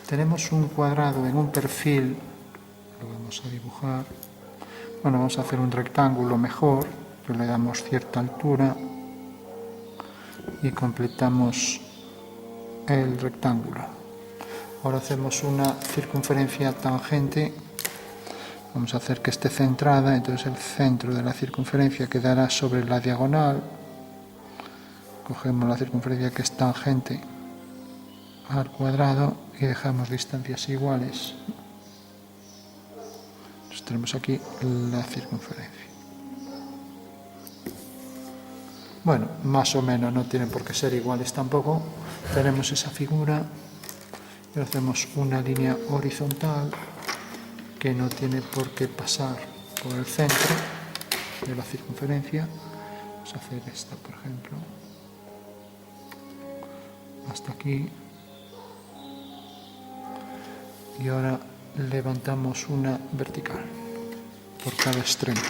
Tenemos un cuadrado en un perfil, lo vamos a dibujar. Bueno, vamos a hacer un rectángulo mejor, le damos cierta altura y completamos el rectángulo. Ahora hacemos una circunferencia tangente. Vamos a hacer que esté centrada, entonces el centro de la circunferencia quedará sobre la diagonal. Cogemos la circunferencia que es tangente al cuadrado y dejamos distancias iguales. Entonces tenemos aquí la circunferencia. Bueno, más o menos, no tienen por qué ser iguales tampoco. Tenemos esa figura y hacemos una línea horizontal que no tiene por qué pasar por el centro de la circunferencia. Vamos a hacer esta, por ejemplo, hasta aquí. Y ahora levantamos una vertical por cada extremo.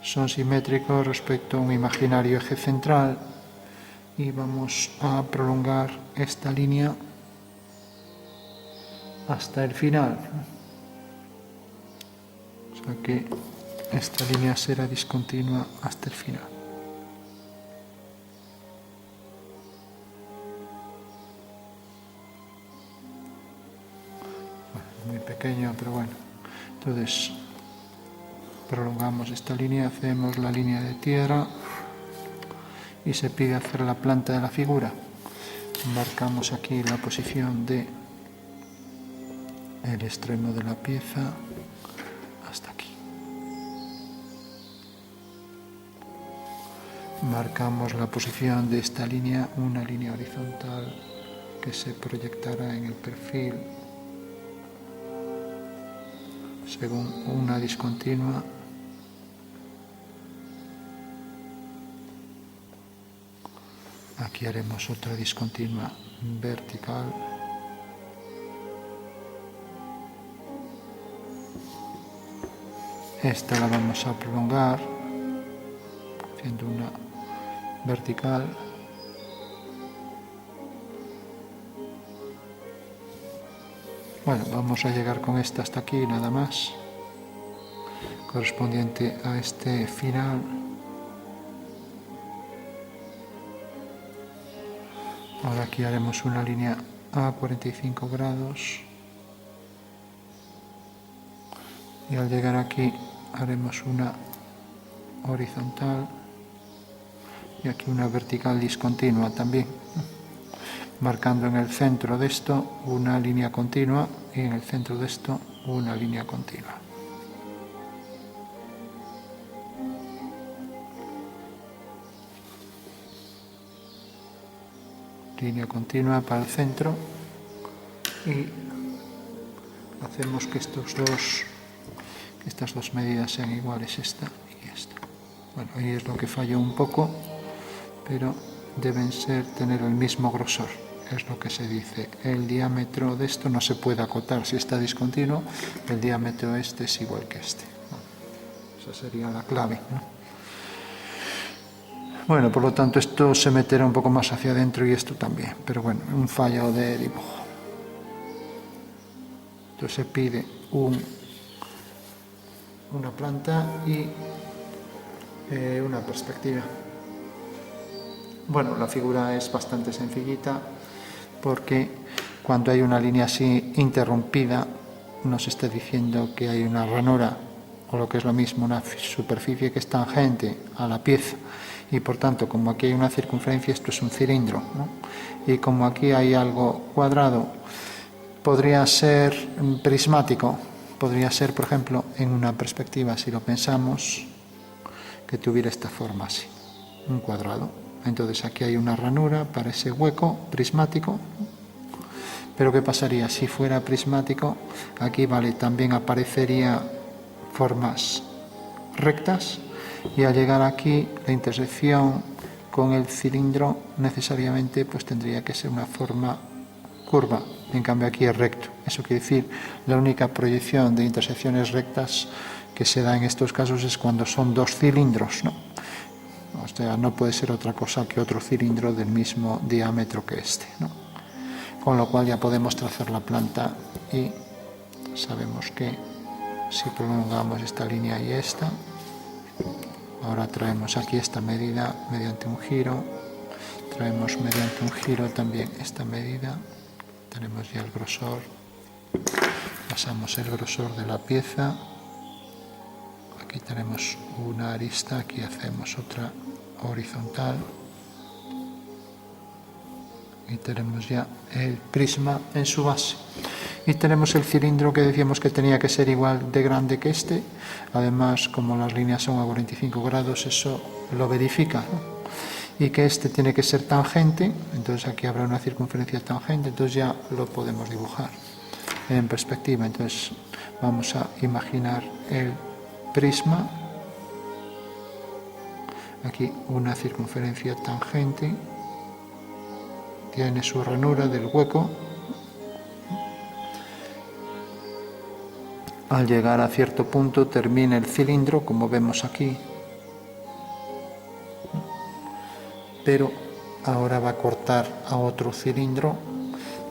Son simétricos respecto a un imaginario eje central y vamos a prolongar esta línea hasta el final. O sea que esta línea será discontinua hasta el final. Muy pequeño, pero bueno. Entonces prolongamos esta línea, hacemos la línea de tierra y se pide hacer la planta de la figura. Marcamos aquí la posición de el extremo de la pieza hasta aquí. Marcamos la posición de esta línea, una línea horizontal que se proyectará en el perfil según una discontinua. Aquí haremos otra discontinua vertical. Esta la vamos a prolongar haciendo una vertical. Bueno, vamos a llegar con esta hasta aquí, nada más, correspondiente a este final. Ahora aquí haremos una línea a 45 grados y al llegar aquí haremos una horizontal y aquí una vertical discontinua también, marcando en el centro de esto una línea continua y en el centro de esto una línea continua. Línea continua para el centro y hacemos que estas dos medidas sean iguales, esta y esta. Bueno, ahí es lo que falló un poco, pero deben tener el mismo grosor, es lo que se dice. El diámetro de esto no se puede acotar si está discontinuo, el diámetro este es igual que este. Esa sería la clave, ¿no? Bueno, por lo tanto esto se meterá un poco más hacia adentro y esto también, pero bueno, un fallo de dibujo. Entonces se pide una planta y una perspectiva. Bueno, la figura es bastante sencillita porque cuando hay una línea así interrumpida nos está diciendo que hay una ranura o lo que es lo mismo, una superficie que es tangente a la pieza y por tanto como aquí hay una circunferencia esto es un cilindro, ¿no? Y como aquí hay algo cuadrado podría ser prismático, podría ser por ejemplo en una perspectiva, si lo pensamos, que tuviera esta forma así, un cuadrado. Entonces aquí hay una ranura para ese hueco prismático, pero ¿qué pasaría si fuera prismático? Aquí vale, también aparecería formas rectas y al llegar aquí la intersección con el cilindro necesariamente pues tendría que ser una forma curva, en cambio aquí es recto. Eso quiere decir, la única proyección de intersecciones rectas que se da en estos casos es cuando son dos cilindros, ¿no? sea, no puede ser otra cosa que otro cilindro del mismo diámetro que este, ¿no? Con lo cual ya podemos trazar la planta y sabemos que si prolongamos esta línea y esta, ahora traemos aquí esta medida mediante un giro, traemos mediante un giro también esta medida, tenemos ya el grosor, pasamos el grosor de la pieza, aquí tenemos una arista, aquí hacemos otra horizontal y tenemos ya el prisma en su base. Y tenemos el cilindro que decíamos que tenía que ser igual de grande que este. Además, como las líneas son a 45 grados, eso lo verifica, ¿no? Y que este tiene que ser tangente, entonces aquí habrá una circunferencia tangente, entonces ya lo podemos dibujar en perspectiva. Entonces vamos a imaginar el prisma, aquí una circunferencia tangente, tiene su ranura del hueco. Al llegar a cierto punto termina el cilindro, como vemos aquí, pero ahora va a cortar a otro cilindro,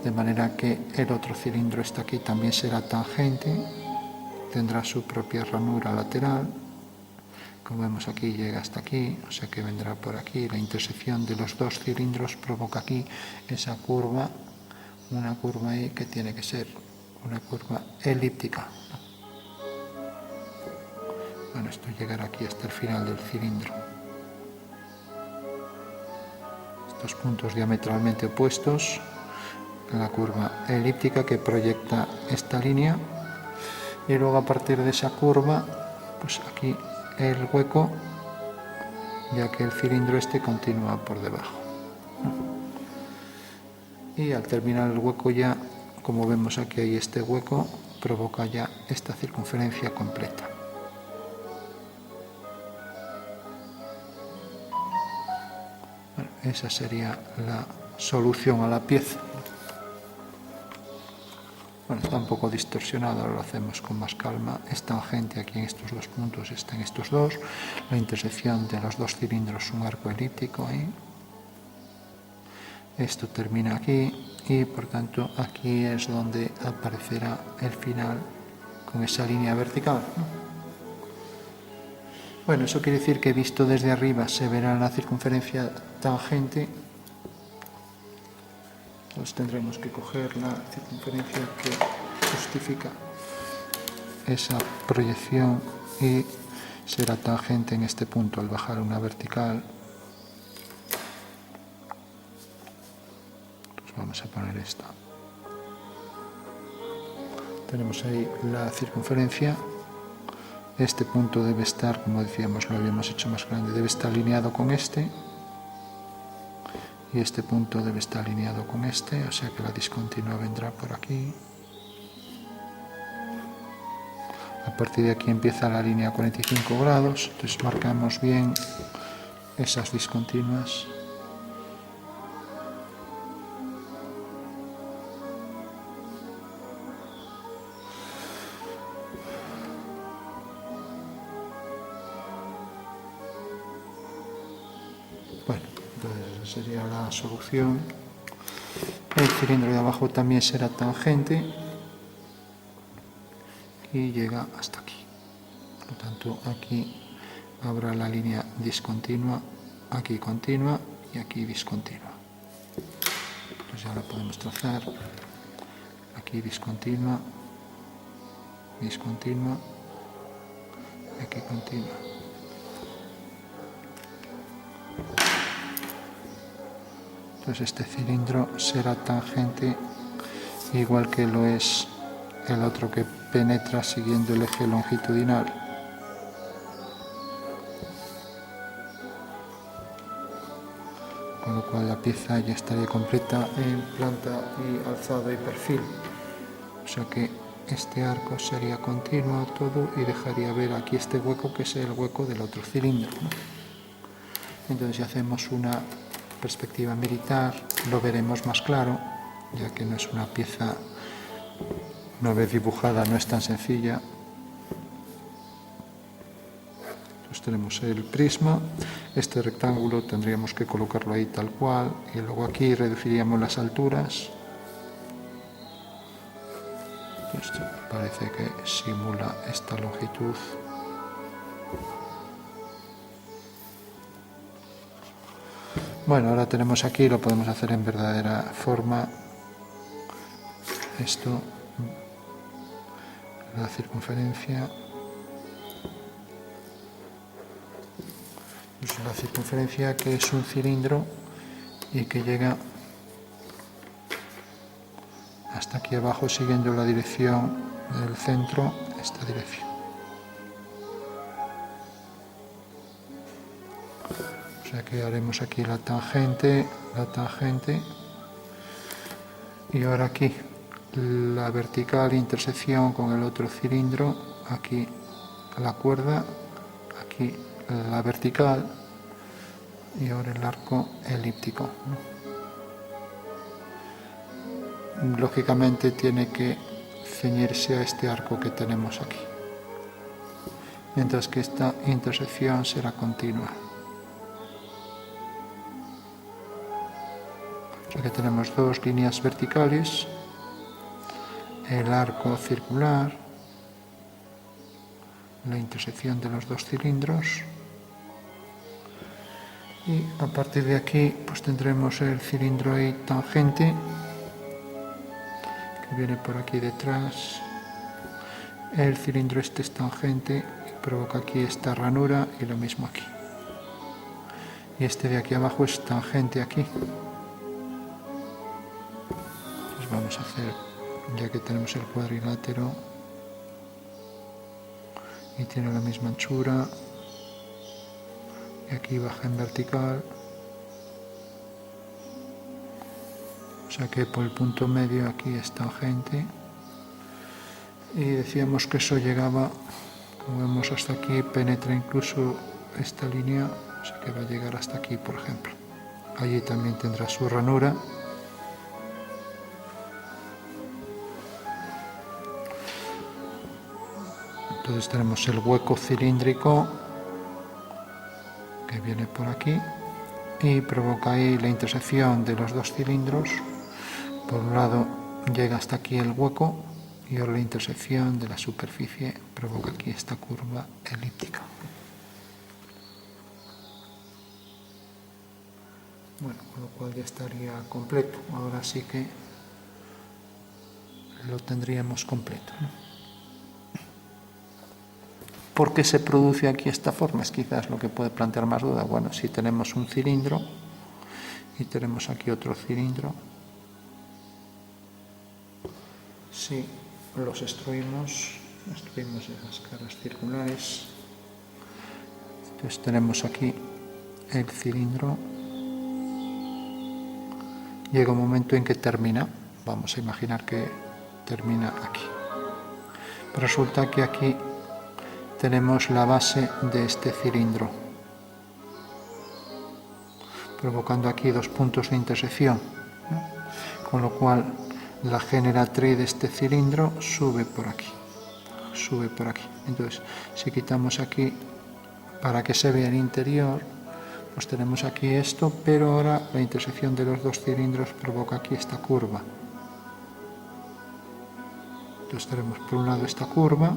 de manera que el otro cilindro está aquí, también será tangente, tendrá su propia ranura lateral, como vemos aquí llega hasta aquí, o sea que vendrá por aquí, la intersección de los dos cilindros provoca aquí esa curva, una curva ahí que tiene que ser una curva elíptica. Bueno, esto llegará aquí hasta el final del cilindro. Estos puntos diametralmente opuestos, la curva elíptica que proyecta esta línea, y luego a partir de esa curva, pues aquí el hueco, ya que el cilindro este continúa por debajo. Y al terminar el hueco ya, como vemos aquí hay este hueco, provoca ya esta circunferencia completa. Bueno, esa sería la solución a la pieza. Bueno, está un poco distorsionado, ahora lo hacemos con más calma. Es tangente aquí en estos dos puntos, está en estos dos. La intersección de los dos cilindros, un arco elíptico ahí. Esto termina aquí y por tanto aquí es donde aparecerá el final con esa línea vertical, ¿no? Bueno, eso quiere decir que visto desde arriba se verá la circunferencia tangente. Entonces tendremos que coger la circunferencia que justifica esa proyección y será tangente en este punto al bajar una vertical. Entonces vamos a poner esta. Tenemos ahí la circunferencia. Este punto debe estar, como decíamos, lo habíamos hecho más grande, debe estar alineado con este. Y este punto debe estar alineado con este, o sea que la discontinua vendrá por aquí. A partir de aquí empieza la línea a 45 grados, entonces marcamos bien esas discontinuas. Bueno, entonces esa sería la solución. El cilindro de abajo también será tangente y llega hasta aquí. Por lo tanto, aquí habrá la línea discontinua, aquí continua y aquí discontinua. Entonces ya la podemos trazar. Aquí discontinua, discontinua, aquí continua. Entonces este cilindro será tangente igual que lo es el otro que penetra siguiendo el eje longitudinal. Con lo cual la pieza ya estaría completa en planta y alzado y perfil. O sea que este arco sería continuo todo y dejaría ver aquí este hueco que es el hueco del otro cilindro, ¿no? Entonces si hacemos una perspectiva militar lo veremos más claro, ya que no es una pieza, una vez dibujada no es tan sencilla. Entonces tenemos el prisma, este rectángulo tendríamos que colocarlo ahí tal cual, y luego aquí reduciríamos las alturas. Esto parece que simula esta longitud. Bueno, ahora tenemos aquí, lo podemos hacer en verdadera forma. Esto, la circunferencia. Pues la circunferencia, que es un cilindro y que llega hasta aquí abajo siguiendo la dirección del centro, esta dirección. O sea que haremos aquí la tangente, y ahora aquí la vertical, intersección con el otro cilindro, aquí la cuerda, aquí la vertical y ahora el arco elíptico. Lógicamente tiene que ceñirse a este arco que tenemos aquí, mientras que esta intersección será continua. O sea que tenemos dos líneas verticales, el arco circular, la intersección de los dos cilindros, y a partir de aquí pues tendremos el cilindro ahí tangente que viene por aquí detrás, el cilindro este es tangente y provoca aquí esta ranura, y lo mismo aquí, y este de aquí abajo es tangente aquí. Pues vamos a hacer, ya que tenemos el cuadrilátero y tiene la misma anchura, y aquí baja en vertical, o sea que por el punto medio aquí es tangente, y decíamos que eso llegaba, como vemos, hasta aquí, penetra incluso esta línea, o sea que va a llegar hasta aquí, por ejemplo. Allí también tendrá su ranura. Entonces tenemos el hueco cilíndrico que viene por aquí y provoca ahí la intersección de los dos cilindros. Por un lado llega hasta aquí el hueco y ahora la intersección de la superficie provoca aquí esta curva elíptica. Bueno, con lo cual ya estaría completo. Ahora sí que lo tendríamos completo, ¿no? ¿Por qué se produce aquí esta forma? Es quizás lo que puede plantear más duda. Bueno, si tenemos un cilindro y tenemos aquí otro cilindro, si los extruimos esas caras circulares, entonces tenemos aquí el cilindro, llega un momento en que termina, vamos a imaginar que termina aquí. Pero resulta que aquí tenemos la base de este cilindro, provocando aquí dos puntos de intersección, ¿no? Con lo cual la generatriz de este cilindro sube por aquí. Entonces, si quitamos aquí para que se vea el interior, pues tenemos aquí esto, pero ahora la intersección de los dos cilindros provoca aquí esta curva. Entonces tenemos por un lado esta curva,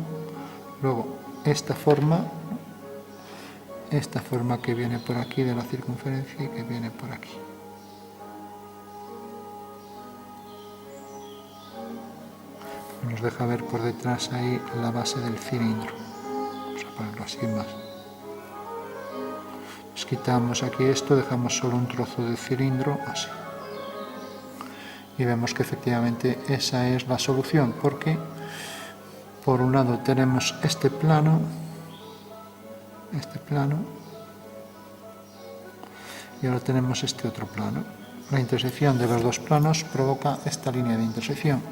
luego esta forma que viene por aquí de la circunferencia y que viene por aquí. Nos deja ver por detrás ahí la base del cilindro. Vamos a ponerlo así más. Nos quitamos aquí esto, dejamos solo un trozo de cilindro, así. Y vemos que efectivamente esa es la solución, porque por un lado tenemos este plano, y ahora tenemos este otro plano. La intersección de los dos planos provoca esta línea de intersección.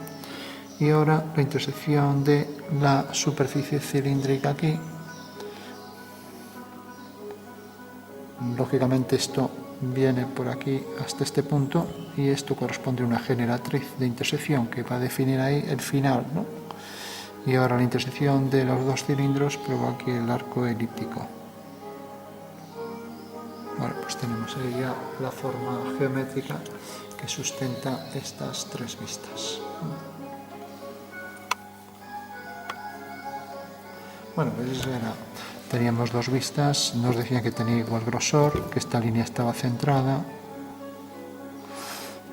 Y ahora la intersección de la superficie cilíndrica aquí, lógicamente esto viene por aquí hasta este punto y esto corresponde a una generatriz de intersección que va a definir ahí el final, ¿no? Y ahora la intersección de los dos cilindros provoca aquí el arco elíptico. Bueno, pues tenemos ahí ya la forma geométrica que sustenta estas tres vistas. Bueno, pues eso era. Teníamos dos vistas, nos decían que tenía igual grosor, que esta línea estaba centrada,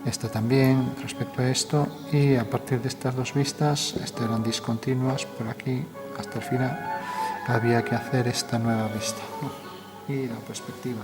esta también respecto a esto, y a partir de estas dos vistas, estas eran discontinuas por aquí hasta el final, había que hacer esta nueva vista y la perspectiva.